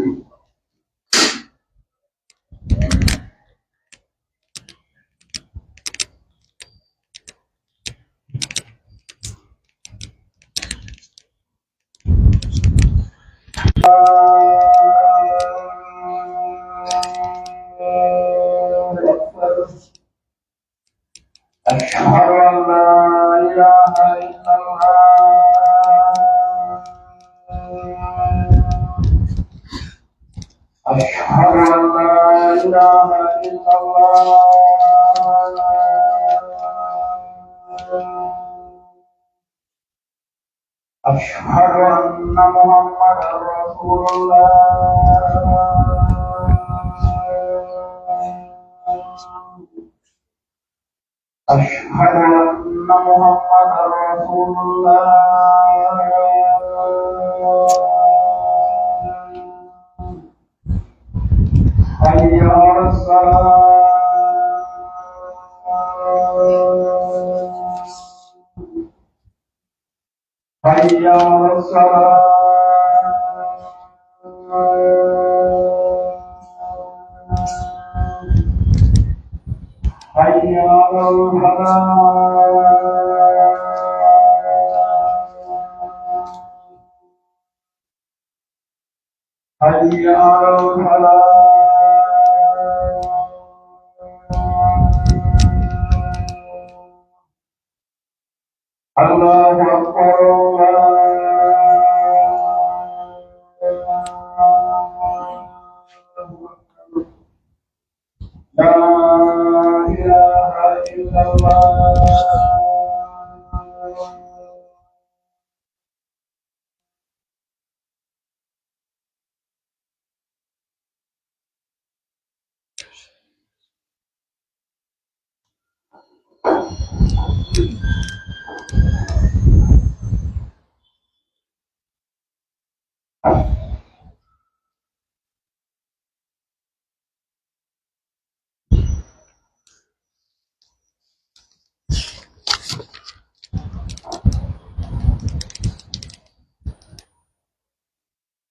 أشهد أن لا إله إلا الله أشهد أن لا إله إلا الله أشهد أن محمدا رسول الله أشهد أن محمدا رسول الله حي على الصلاة حي على الصلاة حي على الفلاح حي على الفلاح الله أكبر لا إله إلا الله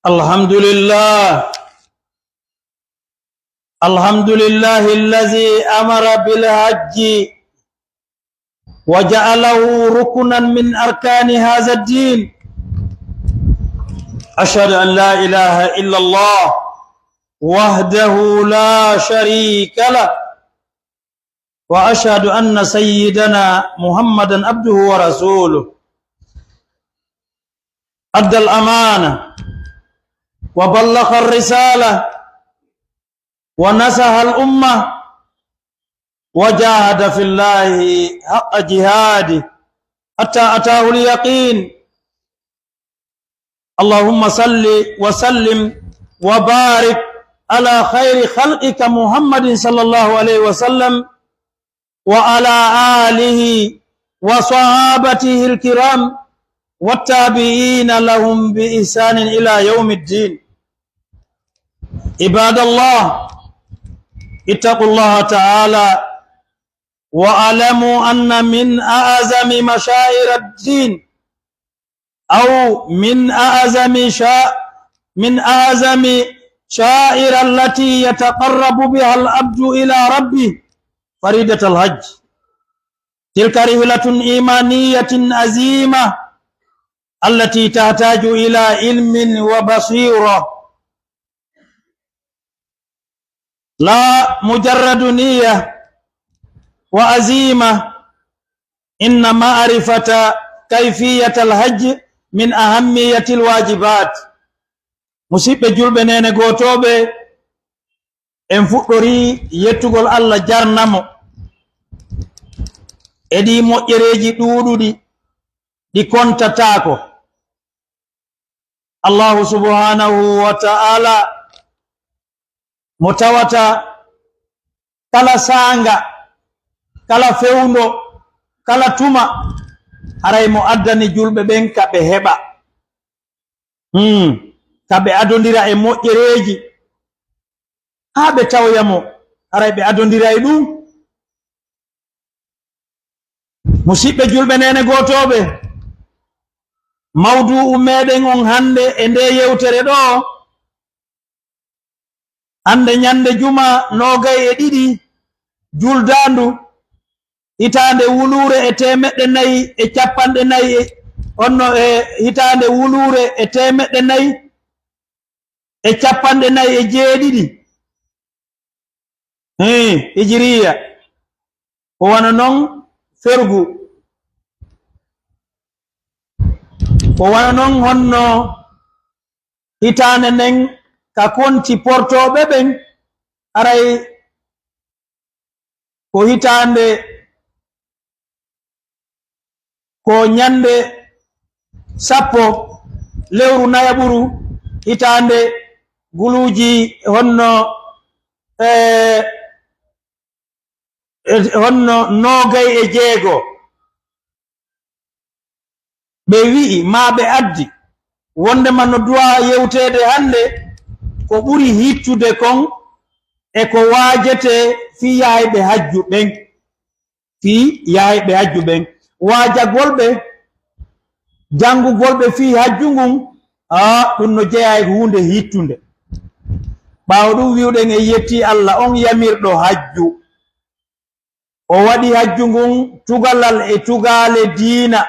الحمد لله الذي أمر بالحج وجعله ركنا من أركان هذا الدين. أشهد أن لا إله إلا الله وحده لا شريك له وأشهد أن سيدنا محمدا عبده ورسوله أدى الأمانة وبلغ الرسالة ونصح الأمة وجاهد في الله حق جهاده حتى أتاه اليقين. اللهم صل وسلم وبارك على خير خلقك محمد صلى الله عليه وسلم وعلى آله وصحابته الكرام والتابعين لهم بإحسان إلى يوم الدين. عباد الله، اتقوا الله تعالى واعلموا أن من أعظم مشاعر الدين أو من أعظم شائر التي يتقرب بها العبد إلى ربه فريضة الحج. تلك رحلة إيمانية عظيمة التي تحتاج إلى علم وبصيرة، لا مجرد نية وعزيمة. إن معرفة كيفية الحج من أهمية الواجبات. musidɓe julɓe nene gotoɓe en fuɗɗori yettugol Allah jarnamo e ɗi moƴƴereji ɗuɗuɗi ɗi kontatako. Allahu subhanahu wa ta'ala mo tawata kala sanga, kala fewndo, kala tuma haray mo addani julɓe ɓen kaɓe heɓa kaɓe adondira e moƴƴereji ha ɓe tawyamo haray ɓe adondira e ɗum. musidɓe julɓe nene gotoɓe, mawdu'u meɗen on hande e nde yewtere ɗo hande nyande juma 22 juldandu hitande wulure e 450 onno e hitande wulure e 450 hijriya ko wana non fergu ko wana non honno hitande nen ka konti portoɓe ɓen aray ko hitande ko nyande sappo lewru nayaɓuru hitande guluji honno honno 26 ɓe wi'i ma ɓe addi wondema no duwa yewtede hande ko ɓuri hittude kon e ko waajete fi yahayɓe hajju ɓen waajagolɓe jangugolɓe fi hajju ngun ɗum no jeeya e hunde hittunde ɓaawo ɗum wiwɗen e yetti Allah on yamirɗo hajju o waɗi hajju ngun tugalal e tugale diina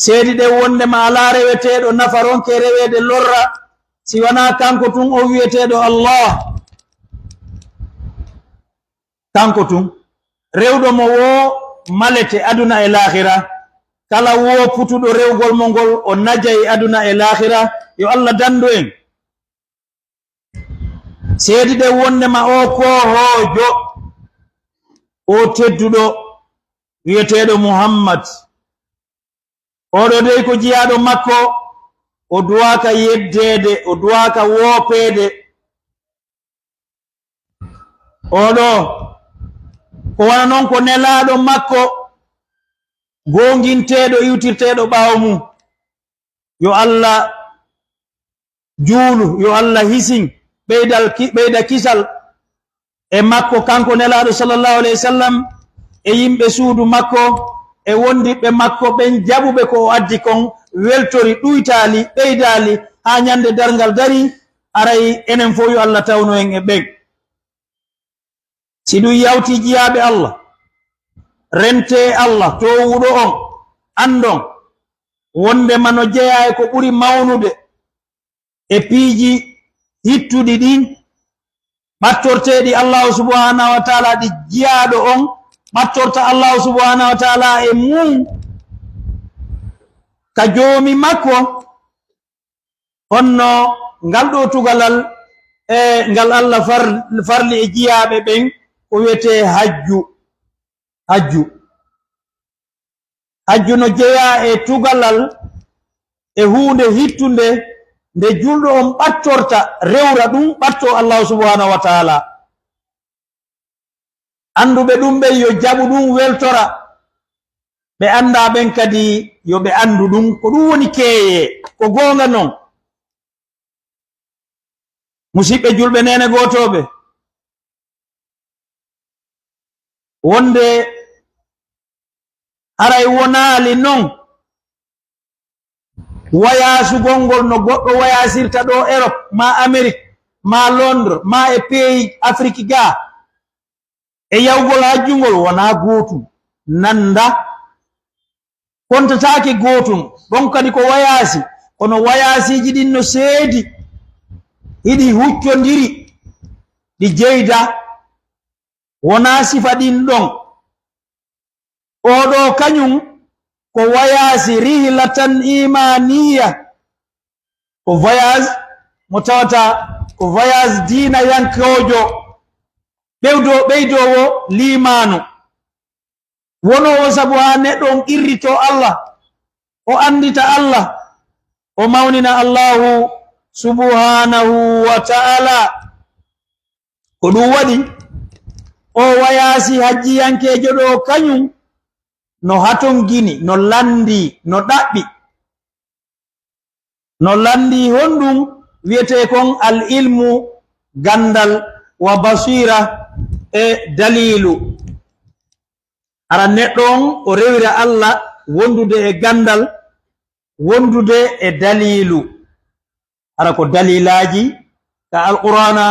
seedi ɗe wondema ala reweteɗo nafaronke rewede lorra si wana kanko tun o wiyeteɗo Allah kanko tun rewɗo mo wo malete aduna e lahira kala wo putuɗo rewgol mo ngol o najay aduna e lahira yo Allah dandu en seedi ɗe wondema o kohojo o tedduɗo wiyeteɗo Muhammad oɗo dey ko jiyaɗo makko o duwaka yeddede o duwaka woopede oɗo ko wana noon ko nelaɗo makko gonginteɗo iwtirteɗo ɓaawo mum yo Allah juulu yo Allah hisin ɓeyda kisal e makko kanko nelaɗo sallallahu alayhi wa sallam e yimɓe suudu makko e wondiɓe makko ɓen jaɓuɓe ko o addi kon weltori ɗuytali ɓeydali ha nyande dargal dari aray enen fof yo Allah tawno en e ɓen si ɗum yawti jiyaɓe Allah rente Allah to wuɗo on andon wondema no jeeya e ko ɓuri mawnude e piiji hittuɗi ɗin ɓattorteɗi Allahu subhanahu wa taala ɗi jiyaɗo on ɓattorta Allahu subhanahu wa taala e mum ka joomi makko honno ngal ɗo tugalal e ngal Allah farli e jiyaɓe ɓen ko wiyete hajju no jeeya e tugalal e hunde hittunde nde julɗo on ɓattorta rewra ɗum ɓatto Allahu subhanahu wa taala anduɓe ɗum ɓen yo jaɓu ɗum weltora ɓe anda ɓen kadi yo ɓe andu ɗum ko ɗum woni keeye ko gonga non musidɓe julɓe nene gotoɓe wonde haray wonali non wayasugol ngol no goɗɗo wayasirta ɗo Europe ma Amérique ma Londres ma e pays Afrique ga e yawgol hajjungol wona gotum nanda kontatake gotum ɗon kadi ko wayasi kono wayasiji ɗin no seedi hiɗi huccodiri ɗi jeyda wona sifa ɗin ɗon oɗo kañum ko wayasi rihlatan imaniya ko voyage mo tawata ko voyage diina yankojo ɓeydowo limanu wonowo sabu ha neɗɗo on irrito Allah o andita Allah o mawnina Allahu subhanahu wa ta'ala ko ɗum waɗi o wayasi hajjiyankejo ɗo kañum no haton gini no landi no ɗaɓɓi no landi honɗum wiyete kon al ilmu gandal wa basira e dalilu ara neɗɗo on o rewira Allah wondude e gandal wondude e dalilu ara ko dalilaji ka alqur'ana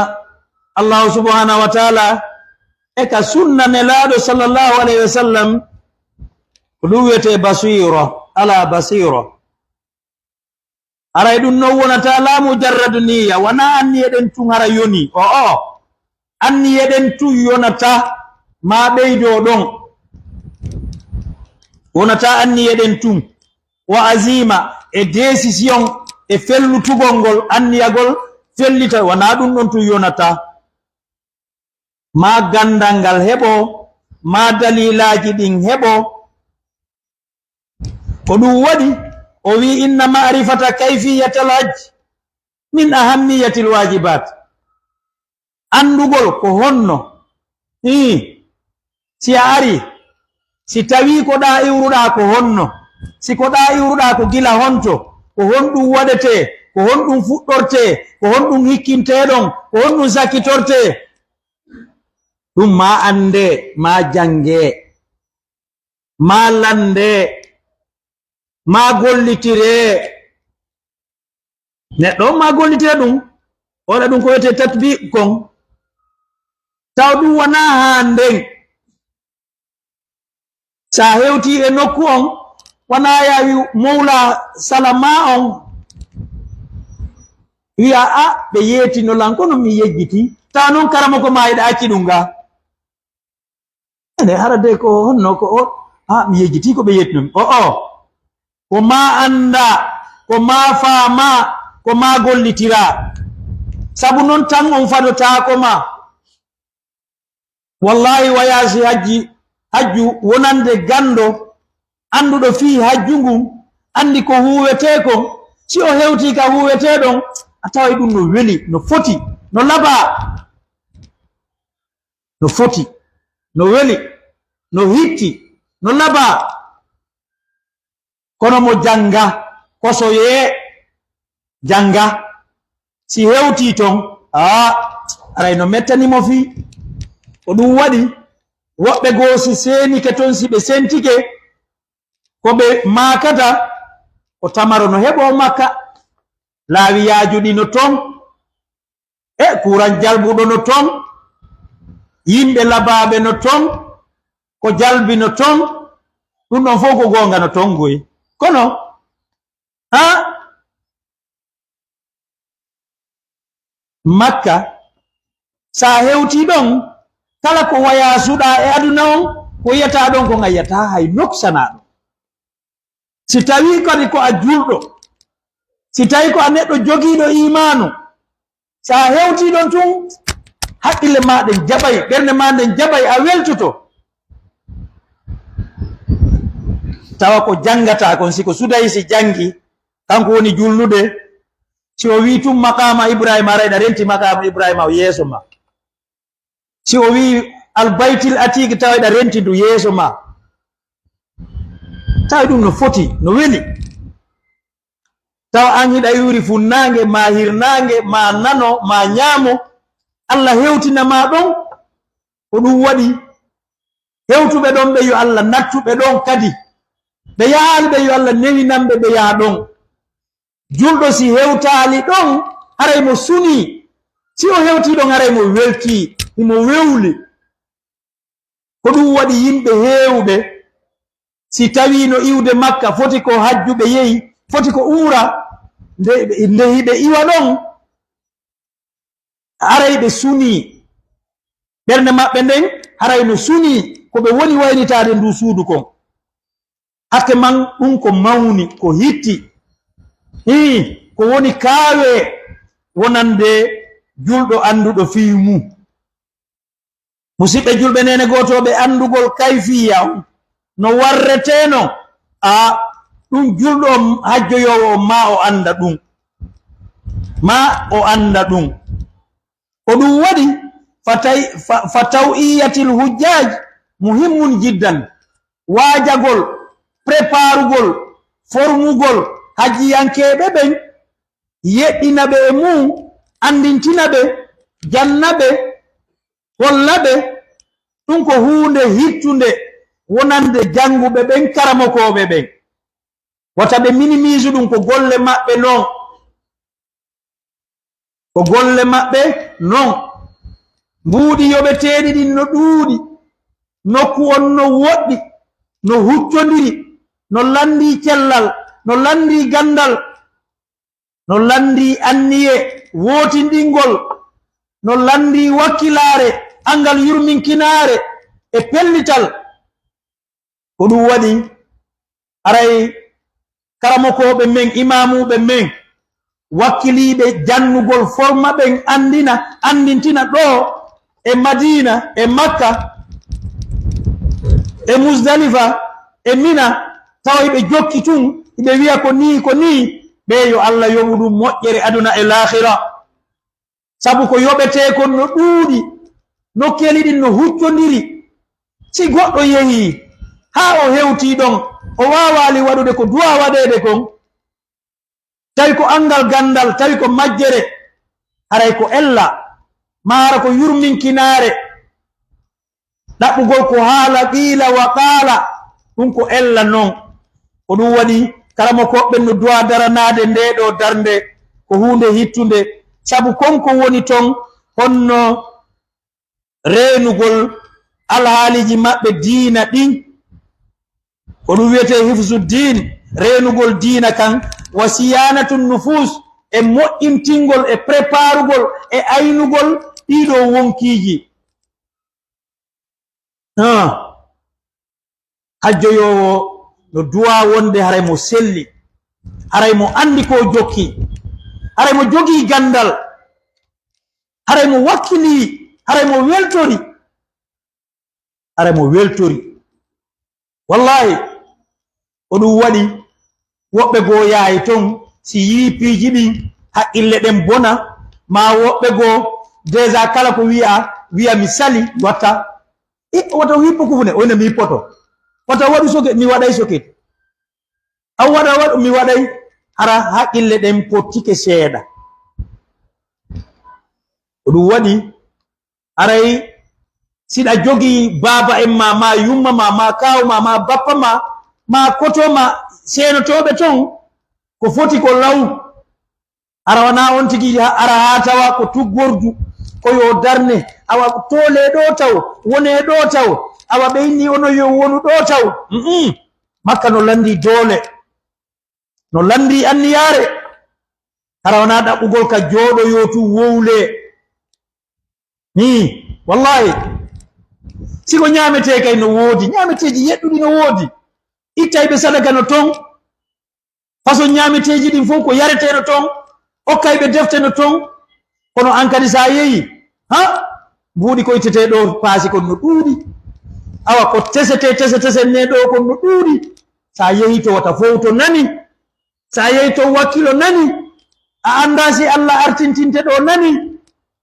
Allah subhanahu wa ta'ala e ka sunna nelaɗo sallallahu alayhi wa sallam ko ɗum wiyete basira ala basira aray ɗum non wonata la mujarradu niya wona anniyeɗen tun hara yoni anniyeɗen tun yonata ma ɓeydo ɗon wonata anniyeɗen tun wa azima e décision e fellutugol ngol anniyagol fellita wona ɗum ɗon tun yonata ma gandal ngal heɓo ma dalilaji ɗin heɓo ko ɗum waɗi o wi inna ma'rifata kayfiyatal hajj min ahammiyatil wajibat andugol ko honno si a ari si tawi ko ɗa iwruɗa ko honno si ko ɗa iwruɗa ko gila honto ko honɗum waɗete ko honɗum fuɗɗorte ko honɗum hikkinteɗon ko honɗum sakkitorte ɗum ma ande ma jange ma lande ma gollitire neɗɗo ma gollitire ɗum oɗa ɗum ko wiyete tatbiq kon taw ɗum wona ha nden sa hewti e nokku on wona yawi mawla salama on wiya a ɓe yeetinolan kono mi yejjiti taw noon karama ko ma yiɗa acci ɗum ga ene harade ko honno ko mi yejjiti ko ɓe yettinomi ko ma anda ko ma faama ko ma gollitira sabu noon tan on fadotako ma wallahi wayasi hajju wonande gando anduɗo fi hajju ngun andi ko huwete kon si o hewti ka huweteɗon a tawi ɗum no weli no foti no laba no foti no weli no hitti no laba kono mo janga kosoye janga si hewti ton aray no mettanimo fi ko ɗum waɗi woɓɓe goo si senike ton si ɓe sentike ko ɓe makata o tamaro no heɓo makka laawiyaaju ɗi no ton e kuran jalbuɗo no ton yimɓe labaɓe no ton ko jalbi no ton ɗum ɗon fof ko gonga no ton goyi kono makka sa hewti ɗon kala ko wayasuɗa e aduna on ko yiyata ɗon ko gayyata hay noksanaɗo si tawi kadi ko a julɗo si tawi ko a neɗɗo jogiiɗo imanu sa hewti ɗon tun haqqille ma ɗen jaɓay ɓernde ma nden jaɓay a weltoto tawa ko jangata kon siko sudayi si jangi kanko woni julnude si o wi tum maqama ibrahima arayɗa renti maqama ibrahima o yeeso ma si o wi albaytil atiki tawiɗa renti ndu yeeso ma tawi ɗum no foti no weli tawa an hiɗa yuri funnange ma hirnange ma nano ma ñaamo Allah hewtinama ɗon ko ɗum waɗi hewtuɓe ɗon ɓe yo Allah nattuɓe ɗon kadi ɓe yaali ɓe yo Allah newinanɓe ɓe yaha ɗon julɗo si hewtali ɗon haray mo suni si o hewti ɗon haray mo welti imo wewli ko ɗum waɗi yimɓe heewɓe si tawi no iwde makka foti ko hajjuɓe yehi foti ko umra nde hiɓe iwa ɗon haray ɓe suni ɓernde maɓɓe nden haray no suni ko ɓe woni waynitade ndu suudu kon hakke man ɗum ko mawni ko hitti ko woni kaawe wonande julɗo anduɗo fiyu mum musidɓe julɓe nene gotoɓe andugol kayfiya no warreteno ɗum julɗo hajjoyowo ma o anda ɗum ko ɗum waɗi fa tawiyatil hujjaj muhimmun jiddan waajagol préparugol formugol hajjiyankeɓe ɓen yeɗɗinaɓe e mum andintinaɓe jannaɓe hollaɓe ɗum ko hunde hittunde wonande janguɓe ɓen karamokoɓe ɓen wata ɓe minimise ɗum ko golle maɓɓe noon ko golle maɓɓe non mbuuɗi yoɓeteeɗi ɗin no ɗuuɗi nokku on no woɗɗi no huccondiri no landi cellal no landi gandal no landi anniye wootindingol no landi wakkilare angal yurminkinare e pellital ko ɗum waɗi aray karamokoɓe men imamuɓe men wakkiliɓe jannugol forma ɓen andintina ɗo e Madina e Makka e Musdalifa e Mina tawa ɓe jokki tun ɓe wiya ko ni ɓe yo Allah yoɓu ɗum moƴƴere aduna e lahira sabu ko yoɓete kon no ɗuuɗi nokkeli ɗin no huccondiri si goɗɗo yehi ha o hewti ɗon o wawali waɗude ko duwa waɗede kon tawi ko angal gandal tawi ko majjere haray ko ella mara ko yurminkinare ɗaɓɓugol ko haala qila wa qala ɗum ko ella noon ko ɗum waɗi karamo koɓɓe no duwa daranade nde ɗo darnde ko hunde hittunde sabu konko woni ton honno renugol alhaaliji maɓɓe diina ɗin ko ɗum wiyete hifzuddin renugol diina kan wa siyanatu nufus e moƴƴintingol e préparugol e aynugol ɗiɗo wonkiji hajjoyowo no duwa wonde haray mo selli haray mo andi ko jokki haray mo jogii gandal haray mo wakkili haray mo weltori wallahi ko ɗum waɗi woɓɓe goo yaayi ton si yii piiji ɗin haqqille ɗen bona ma woɓɓe goo déjà kala ko wiya mi sali watta wata hippo kufune oyne mi hippoto wata waɗu soket mi waɗay soket aw waɗa mi waɗay hara haqqille ɗen pottike seeɗa ko ɗum waɗi aray siɗa jogii baaba en ma yumma ma kawma ma bappa ma kotoma seenotoɓe ton ko foti ko law ara wana on tigi ara ha tawa ko tuggordu ko yo darne awa tole ɗo taw wone ɗo taw awa ɓeyni ono yo wonu ɗo taw makka no landi doole no landi anniyare ara wana ɗaɓɓugol ka jooɗo yotu wowle ni wallahi siko ñamete kay no woodi ñameteji yeɗɗuɗi no woodi ittay ɓe sadaka no ton façon ñameteji ɗin fof ko yarete no ton hokkay ɓe defte no ton kono an kadi sa yeeyi mbuuɗi ko ittete ɗo paasi kon no ɗuuɗi awa ko tese ne ɗo kon no ɗuuɗi sa yeehi to wata fof to nani sa yeehi to wakkilo nani a anda si Allah artintinte ɗo nani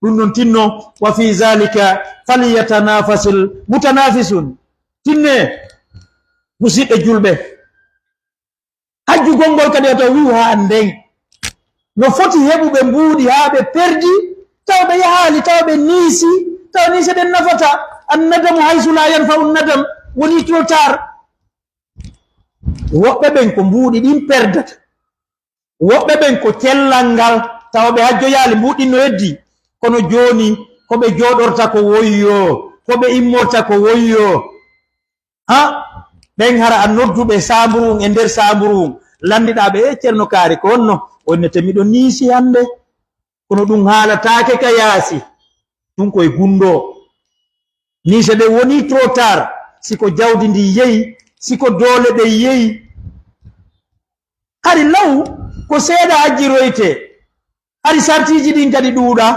ɗum non tinno wa fi zalika falyatanafasil mutanafisun tinne musidɓe julɓe hajju gongol kadi ata wiw ha nden no foti heɓuɓe mbuuɗi ha ɓe perdi taw ɓe yahaali taw ɓe niisi taw niise ɗen nafata annadamu haysu la yanfa'u nadam woni trop tard woɓɓe ɓen ko mbuuɗi ɗin perdata woɓɓe ɓen ko cellal ngal taw ɓe hajjoyaali mbuuɗin no heddi kono joni ko ɓe jooɗorta ko woyyo ko ɓe immorta ko woyyo ɓen hara a nodduɓe samburum e nder samburum landiɗaɓe ceerno kaari ko wonno wonnete miɗo niisi hande kono ɗum haalatake ka yaasi ɗum koye gundo niise ɗe woni trop tard siko jawdi ndi yehi siko doole ɗe yehi hari law ko seeɗa hajjiroyte hari sartiji ɗin kadi ɗuuɗa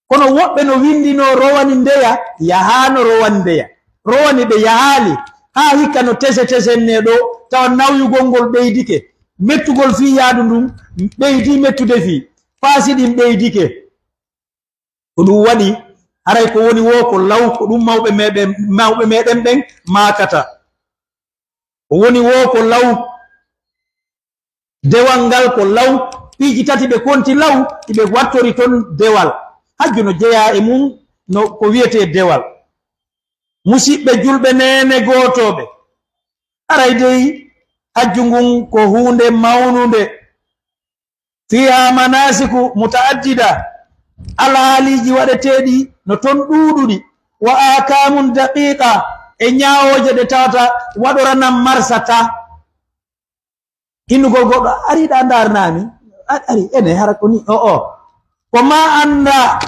kono woɓɓe no windino rowani ndeya yahano rowani ndeya rowani ɓe yahaali ha hikka no tese ɗo tawa nawyugol ngol ɓeydike mettugol fi yaadu ndun ɓeydi mettude fi faasi ɗin ɓeydike ko ɗum waɗi haray ko woni wo ko law ko ɗum mawɓe meɗen ɓen makata ko woni wo ko law dewal ngal ko law piiji tati ɓe konti law iɓe wattori ton dewal hajju no jeeya e mum no ko wiyete dewal musidɓe julɓe nene gootoɓe aray dey hajju ngun ko hunde mawnude fiha manasiku mutaaddida alhaliji waɗeteɗi no ton ɗuɗuɗi wa akamun daqiqa e ñawoje ɗe tawata waɗoranam marsata innugol goɗɗo ariɗa darnami ari ene hara ko ni o ko ma anda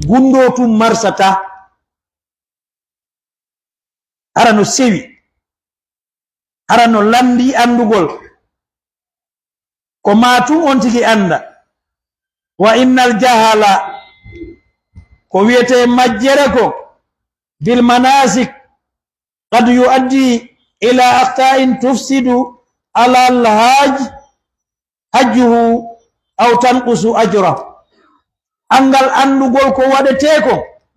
gundo tum marsata hara no sewi hara no landi andugol ko ma tum on tigi anda wa innal jahala ko wiyete majjere ko bil manasik qad yuaddi ila aqta'in tufsidu ala al hajjuhu aw tanqusu ajra angal andugol ko waɗete ko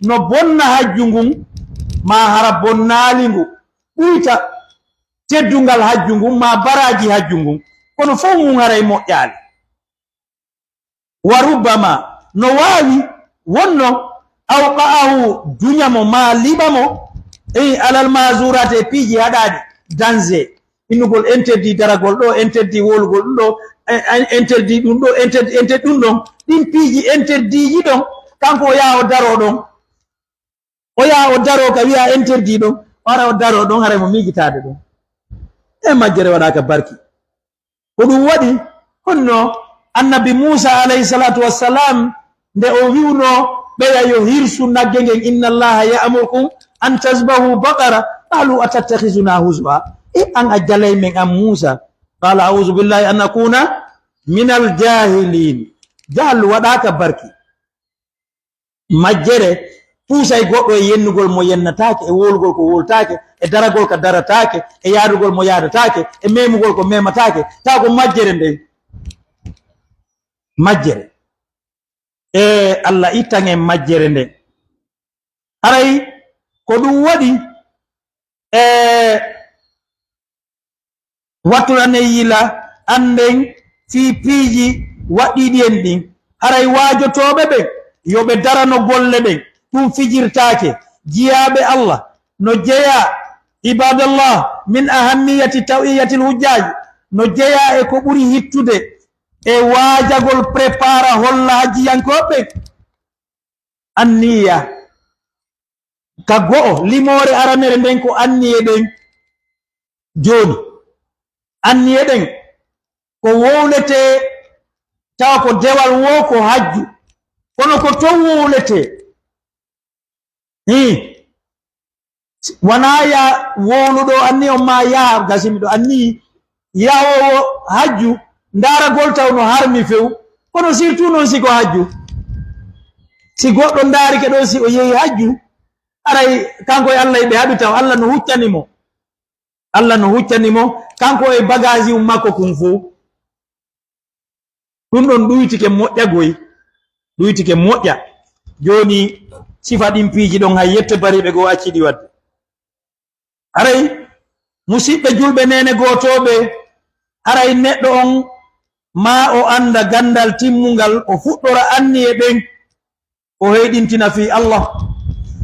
no bonna hajju ngun ma hara bonnali ngu ɓuyta teddungal hajju ngun ma baraji hajju ngun kono fof mum haray moƴƴali wa rubbama no wawi wonno awqa'ahu duñamo ma liɓamo alal mazurate piiji haɗaɗi danger innugol interdit daragol ɗo interdit wolgol ɗum ɗo interdit ɗum ɗo interdit ɗum ɗon ɗin piiji interdit ji ɗon kanko o yaha o daro ɗon o yaha o daro ka wiya interdit ɗon wara o daro ɗon haray mo miijitade ɗum e majjere waɗaka barki ko ɗum waɗi honno annabi Musa alayhi salatu wassalam nde o wiwno ɓeya yo hirsu nagge ngen inna allaha ya'murukum an tasbahu baqara qalu atattakhizuna huzwa an a jalay men am Musa qala a'udhu billahi an akuna min al jahilin jahal waɗaka barki majjere puusay goɗɗo e yennugol mo yennatake e wolgol ko woltake e daragol ko daratake e yaadugol mo yaadatake e memugol ko mematake taw ko majjere nden majjere e Allah ittan en majjere nden haray ko ɗum waɗi e wattulane yila anden fi piiji waɗɗiɗi en ɗin haray waajotoɓe ɓen yoɓe darano golle ɓen ɗum fijirtake jiyaɓe Allah no jeeya ibadallah min ahammiyati tawiyati lhujjaji no jeeya e ko ɓuri hittude e waajagol prépara holla hajiyankoɓe anniya ka go'o limore aranere nden ko anniye ɗen joni anniye ɗen ko wowlete tawa ko dewal wo ko hajju kono ko ton wowlete wona ya wowluɗo anni on ma yaha gasimiɗo anni yahowo hajju ndaragol taw no harmi few kono surtout noon siko hajju si goɗɗo daarike ɗo si o yehi hajju aray kanko e Allah ɓe haɓi taw Allah no huccanimo kanko e bagage um makko kum fou ɗum ɗon ɗuytike moƴƴa goy ɗuytike moƴƴa joni sifa ɗin piiji ɗon hay yette bariɓe goo acciɗi wadde haray musidɓe julɓe nene gotoɓe haray neɗɗo on ma o anda gandal timmungal o fuɗɗora anniye ɓen o heyɗintina fi Allah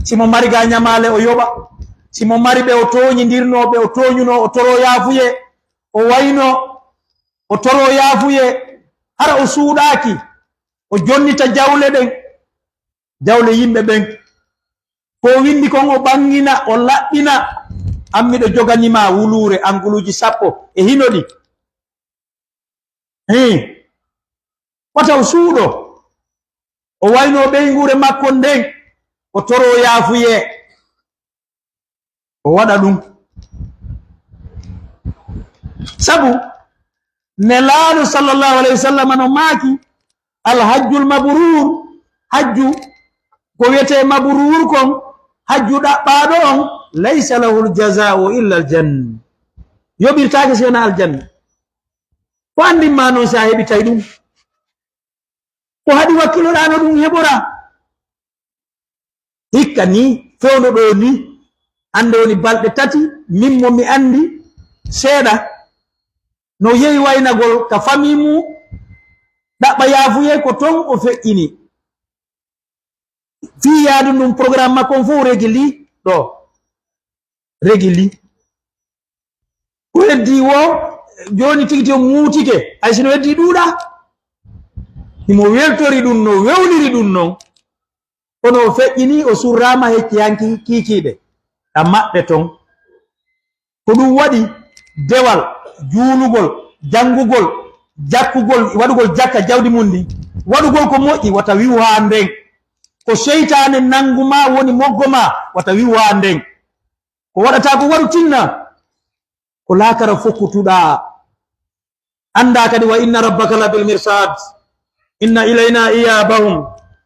simo mari ga ñamale o yoɓa simo mari ɓe o toñidirnoɓe o toñuno o toro yaafuye o wayno o toro yaafuye hara o suuɗaki o jonnita jawle ɗen jawle yimɓe ɓen ko windi kon o ɓangina o laɓɓina ammiɗo joganima wulure anguluji 10 e hinoɗi wata o suuɗo o wayno ɓeygure makko nden o toro yaafuye o waɗa ɗum sabu nelaɗo sallllahu alayhi wa sallam no maaki alhajjul mabrur hajju ko wiyete mabrur kon hajju ɗaɓɓaɗo on laysa lahu ljazau illa aljanna yoɓirtake sena aljanna ko andinma noon sa heɓitay ɗum ko haɗi wakkiloɗano ɗum heɓora hikka ni fewno ɗo ni ande woni balɗe 3 min mo mi andi seeɗa no yehi waynagol ka famille mum ɗaɓɓa yaafuye ko ton o feƴƴini fi yaadu ɗum programme makko fof régili ɗo régili ko heddi wo joni tigi ti o muutike hay sino heddi ɗuuɗa himo weltori ɗum no wewniri ɗum non kono o feƴƴini o surrama hecciyanki kiikiiɗe ɗam maɓɓe ton ko ɗum waɗi dewal juulugol janngugol jakkugol waɗugol jakka jawdi mum ndi waɗugol ko moƴƴi wata wiw haa nden ko seytane nanguma woni moggo ma wata wiw haa nden ko waɗata ko waɗu tinna ko laakara fokkutuɗa anda kadi wa inna rabbaka la bil mirsad inna ilayna iyabahum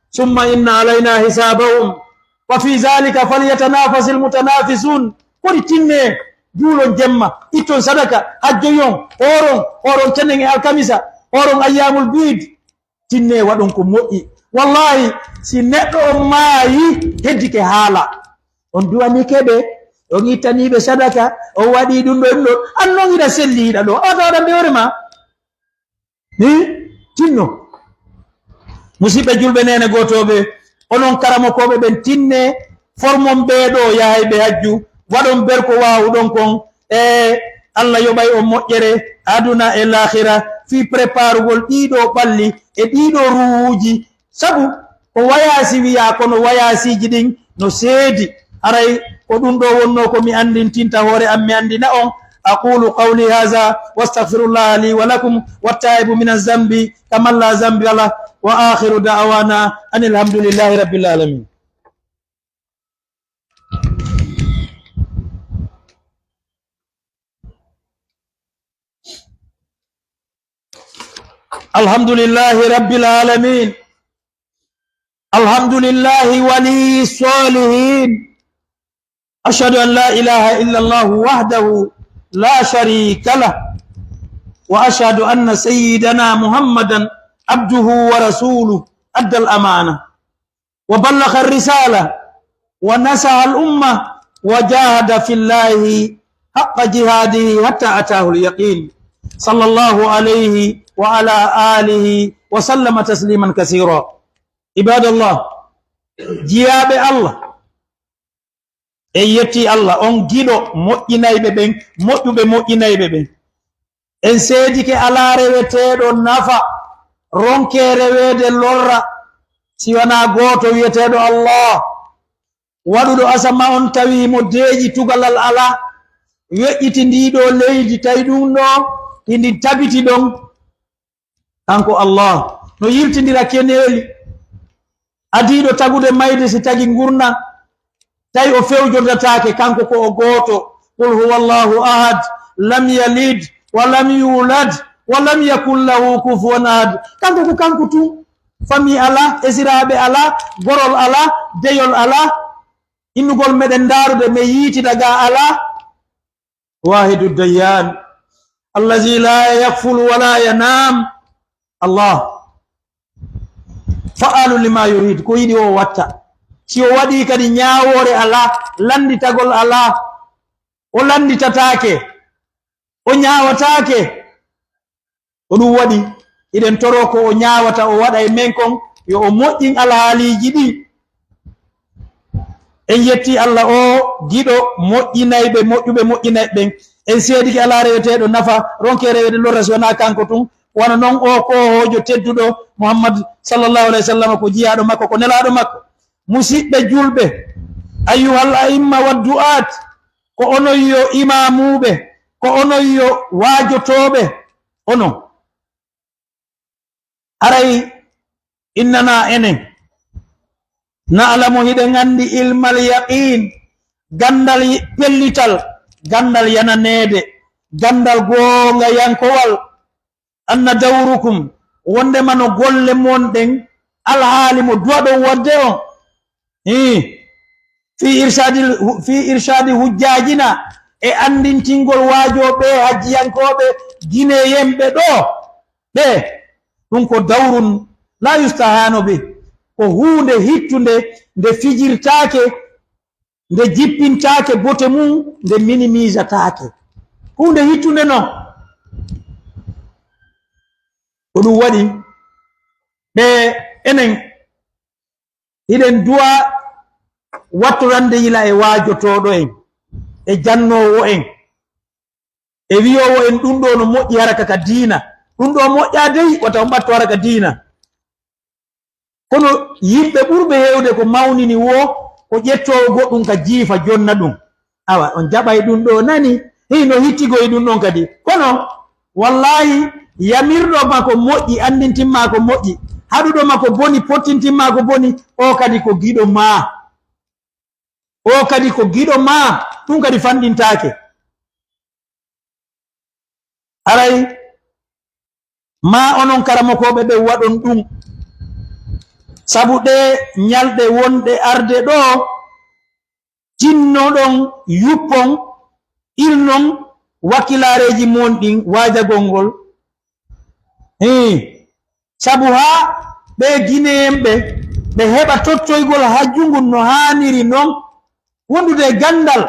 summa inna alayna hisabahum wa fi zalika falyatanafasi almutanafisun kodi tinne juulon jemma itton sadaka hajjoyon oron tenen e alkamisa oron ayyamul bid tinne waɗon ko moƴƴi wallahi si neɗɗo on maayi heddike haala on duwani keɓe on ittaniɓe sadaka on waɗi ɗum ɗo ɗum ɗo an non hiɗa selli hiɗa ɗo ata waɗan ɓewre ma tinno musidɓe julɓe nene gotoɓe onon karamokoɓe ɓen tinne formon ɓeeɗo yahayɓe hajju waɗon berko wawuɗon kon e Allah yoɓay on moƴƴere aduna e lahira fi préparugol ɗiɗo ɓalli e ɗiɗo ruwuji sabu ko wayasi wiya kono wayasiji ɗin no seedi aray ko ɗum ɗo wonno ko mi andintinta hoore am mi andina on aqulu qawli hadha wastaghfirullah li wa lakum wattaibu min azambi kaman la zambi ala wa akhiru da'wana anil hamdulillahi rabbil alamin alhamdulillahi rabbil alamin alhamdulillahi wali salihin ashhadu an la ilaha illa Allah wahdahu la sharika lah wa ashhadu anna sayyidana Muhammadan abduhu wa rasuluhu adda al-amana wa ballagha ar-risala wa nasaha al-umma wa jahada fillahi haqqa jihadihi hatta atahu al-yaqin sallallahu alayhi wa ala alihi wa sallama tasliman kaseera ibadallah jiyaɓe Allah e yetti Allah on giɗo moƴƴinayɓe ɓen moƴƴuɓe moƴƴinayɓe ɓen en seedike ala reweteɗo nafa ronke rewede lorra siwana goto wiyeteɗo Allah waɗuɗo asama on tawi mo deeƴi tugalal ala weƴƴiti ndiɗo leydi tawi ɗum ɗo hindi tabiti ɗon kanko Allah no yiltidira keneeli adiɗo tagude mayde si tagi gurna tawi o fewjodatake kanko ko o goto qul huwa Allahu ahad lam yalid wa lam yulad wa lam yakun lahu kufuwan ahad kanko ko kanko tu fami ala esiraɓe ala gorol ala deyol ala innugol meɗen darude me yiiti daga ala wahidu dayyan allazi la yakfulu wa la yanam Allah fa'alu lima yurid ko yiɗi o watta si o waɗi kadi ñawore ala landitagol ala o landitatake o ñawatake ko ɗum waɗi iɗen toro ko o ñawata o waɗa e men kon yo o moƴƴin alhaaliji ɗi en yetti Allah o giɗo moƴƴinayɓe moƴƴuɓe moƴƴinayɓe ɓen en seediki ala reweteɗo nafa ronke rewede lorras wona kanko tun wona noon o ko hojo tedduɗo Muhammad sallallahu alayhi wa sallam ko jiyaɗo makko ko nelaɗo makko musidɓe julɓe ayyuhal a'imma wa du'at ko onon yo imamuɓe ko onon yo wajotoɓe onon aray innana enen na'lamu hiɗen andi ilmal yaqin gandal pellital gandal yananede gandal gonga yankowal anna dawrukum wondema no golle monɗen alhaali mo duwaɗon wadde on fi irshadi hujjajina e andintingol waajoɓe hajjiyankoɓe guineyemɓe ɗo ɓe ɗum ko dawrun la yustahano be ko hunde hittunde nde fijirtake nde jippintake bote mum nde minimisatake hunde hittunde non ko ɗum waɗi ɓe enen hiɗen duwa wattorande yila e waajotoɗo en e jannowo en e wiyowo en ɗum ɗo no moƴƴi haraka ka diina ɗum ɗo moƴƴa dey wata on ɓatto haraka diina kono yimɓe ɓurɓe hewde ko mawnini wo ko ƴettowo goɗɗum ka jiifa jonna ɗum awa on jaɓay ɗum ɗo nani no hittigoye ɗum ɗon kadi kono wallahi yamirɗo ma ko moƴƴi andintinma ko moƴƴi haɗuɗo ma ko boni pottintinma ko boni o kadi ko giɗo ma o kadi ko giɗo ma ɗum kadi fanɗintake aray ma onon karamokoɓe ɓe waɗon ɗum sabu ɗe ñalɗe wonɗe arde ɗo tinnoɗon yuppon ilnon wakkilareji mon ɗin wajagol ngol sabu ha ɓe guineyemɓe ɓe heɓa tottoygol hajjungol no haniri noon wondude gandal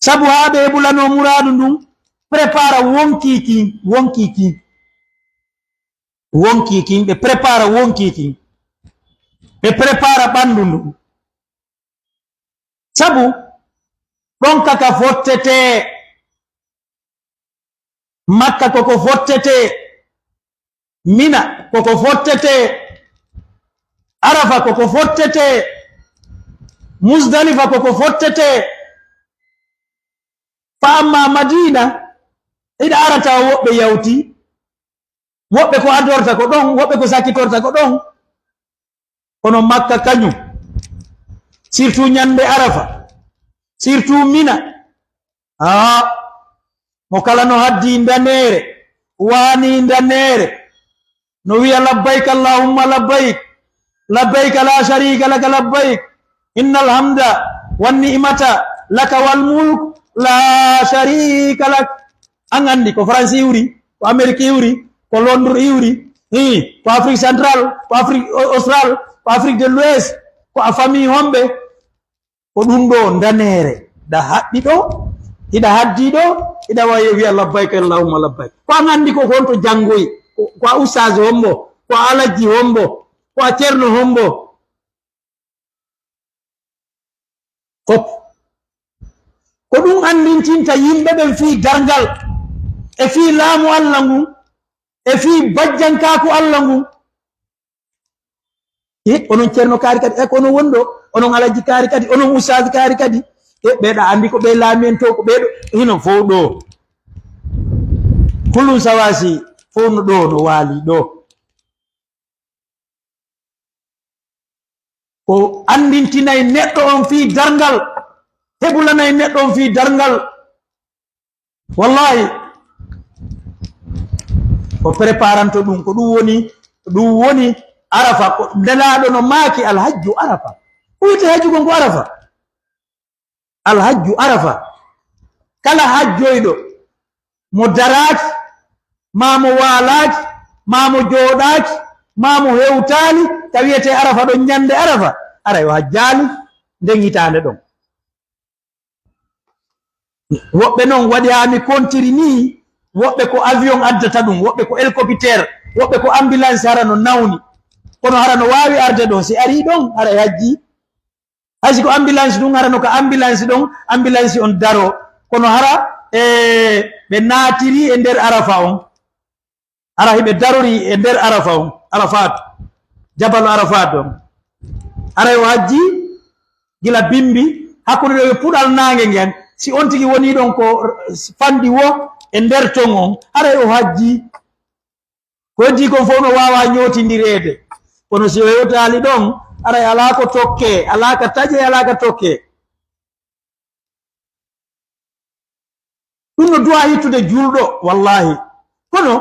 sabu ha ɓe heɓulano muradu ndun prépara wonkikin ɓe prépara wonkikin ɓe prépara ɓandu ndun sabu ɗon kaka fottete makka koko fottete mina koko fottete arafa koko fottete musdalifa koko fottete fa amma madina ida arata woɓɓe yawti woɓɓe ko adorta ko ɗon woɓɓe ko sakkitorta ko ɗon kono makka kañum surtout ñande arafa surtout mina mo kala no haddi ndanere wani ndanere no wiya labbayk allahumma labbayk labbayk la sharika laka labbayk innal hamda wan ni'mata laka wal mulk la sharika lak an andi ko France iwri ko Amerique iwri ko Londres iwri ko Afrique centrale ko Afrique austral ko Afrique de l'Ouest ko a famille homɓe ko ɗum ɗo ndanere ɗa haɗɗi ɗo ida haddi ɗo ida wawi wiya labbayka allahumma labbayk ko an andi ko honto jangoyi ko a ustage hombo ko a alajji hombo ko a ceerno hombo fop ko ɗum andintinta yimɓe ɓen fii dargal e fii laamu Allah ngun e fii bajjankaku Allah ngun onon ceerno kaari kadi kono wonɗo onon alajji kaari kadi onon ustage kaari kadi ɓeɗa andi ko ɓe laamen to ko ɓeɗo hino fof ɗo kullum sawasi fof no ɗo no waali ɗo ko andintinayi neɗɗo on fii dargal heɓulanayi neɗɗo on fii dargal wallahi ko préparanto ɗum ko ɗum woni arafa ko ndelaɗo no maaki alhajju arafa ko wiyete hajju gon ko arafa alhajju arafa kala hajjoyɗo mo daraki ma mo waalaki ma mo jooɗaki ma mo hewtali ka wiyete arafa ɗon ñande arafa ara yo hajjali nden hitande ɗon woɓɓe noon waɗi ha mi kontiri ni woɓɓe ko avion addata ɗum woɓɓe ko hélicoptère woɓɓe ko ambulance hara no nawni kono hara no wawi arde ɗon si ari ɗon hara hajji haysi ko ambulance ɗum hara no ko ambulance ɗon ambulance on daro kono hara ɓe naatiri e nder arafa on ara hiɓe darori e nder arafa on arafat jabal arafat on ara yo hajji gila bimbi hakkude ɗo yo puɗal nange ngen si on tigi woni ɗon ko fanɗi wo e nder ton on ara yo hajji ko heddi kon fof no wawa ñootindirede kono si o hewtali ɗon aray ala ko tokke ala ka taƴe ala ka tokke ɗum no duwa yittude julɗo wallahi kono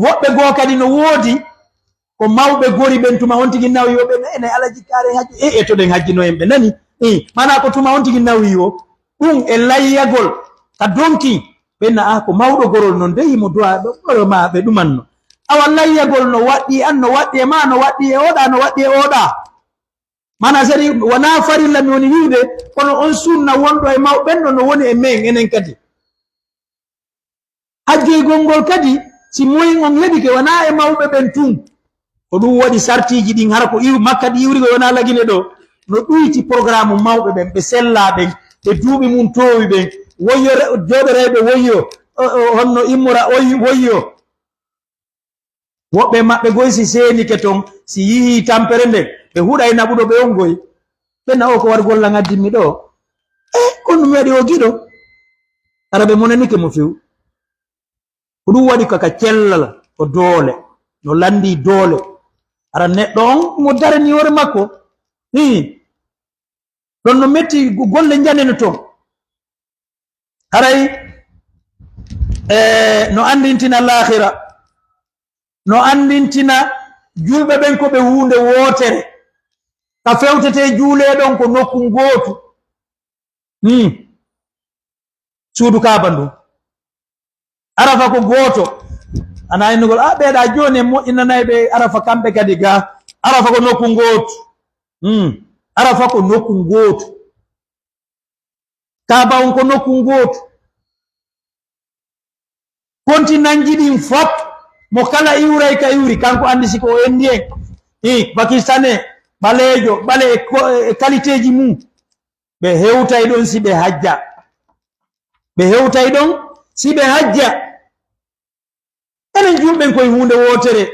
woɓɓe goo kadi no woodi ko mawɓe gori ɓen tuma on tigi nawi o ɓe ene alaji kaare hajji e to ɗen hajjinoyen ɓe nani mana ko tuma on tigi nawi o ɗum e layyagol ka donki ɓenna ko mawɗo gorol noon de yimo duwa ɗo ma ɓe ɗumanno awa layyagol no waɗɗi an no waɗɗi e ma no waɗɗi e oɗa no waɗɗi e oɗa mana sadi wona farilla mi woni wiwde kono on sunna wonɗo e mawɓen ɗo no woni e men enen kadi hajjoygol ngol kadi si moyin on heɓi ke wona e mawɓe ɓen tun ko ɗum waɗi sartiji ɗin hara ko makka ɗi iwrigo wona lagine ɗo no ɗuyti programme mawɓe ɓen ɓe sellaɓen ɓe duuɓi mum towi ɓen woyyo joɗoreɓe woyyo honno immora woyyo woɓɓe maɓɓe goy si seeni ke ton si yihi tampere nden ɓe huɗa e naɓuɗo ɓe on goy ɓenna o ko war golla ngaddinmi ɗo kon ɗum waɗi o giɗo ara ɓe monanike mo few ko ɗum waɗi kaka cellal ko doole no landi doole ara neɗɗo on mo darani hoore makko ɗon no metti golle janene ton haray no andintina lahira no andintina julɓe ɓen ko ɓe hunde wootere ka fewtete juuleɗon ko nokku gootu suudu kaaba ndu arafa ko gooto ana innugol ɓeeɗa joni e moƴƴinanayi ɓe arafa kamɓe kadi ga arafa ko nokku gootu arafa ko nokku gootu kaaba on ko nokku gootu kontinanji ɗin fop mo kala iwray ka iwri kanko andi siko o endi en pakistanais ɓaleejo ɓale e qualité ji mum ɓe hewtay ɗon si ɓe hajja ɓe hewtay ɗon si ɓe hajja enen julɓen koye hunde wootere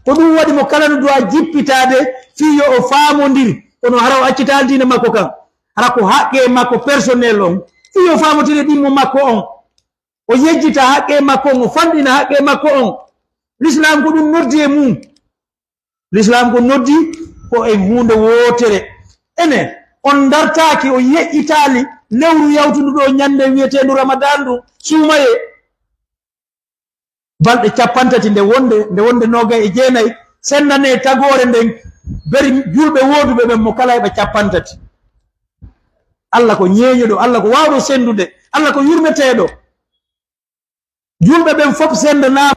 ko ɗum waɗi mo kala no duwa jippitade fiyo o faamodir kono hara o accita diine makko kan hara ko haqqe makko personnel on fiyo faamotire ɗimmo makko on o yejjita haqqe makko on o fanɗina haqqe makko on l'islam ko ɗum noddi e mum l'islam ko noddi ko e hunde wootere enen on dartaki o yeƴƴitali lewru yawtuduɗo ñande wiyetendu ramadan ndu suumaye balɗe 50 nde wonde 29 sendane tagore nden beri julɓe wooduɓe ɓen mo kala eɓe 50 Allah ko ñeeñoɗo Allah ko wawɗo sendude Allah ko yurmeteɗo julɓe ɓen fof sendanama